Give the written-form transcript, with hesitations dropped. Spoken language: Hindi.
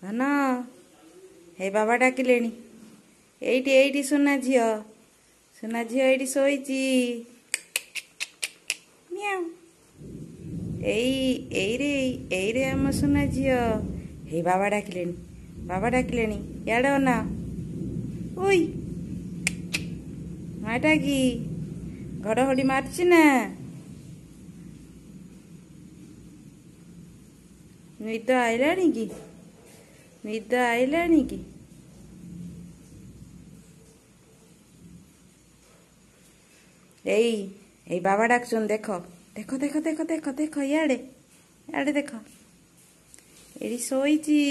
धन हे बाबा डाकिलेनी एइटी एइटी सुना झियो एइटी शोइची म्याऊ एई रे आम सुना झियो हे बाबा डाकिलेनी याडे अना ओई माटा की घड़घड़ी मारची ना निद आइलानी की एई बाबा डाकचुन देखो देखो देखो देखो देखो देखो याडे याडे देखो एडी सोईची।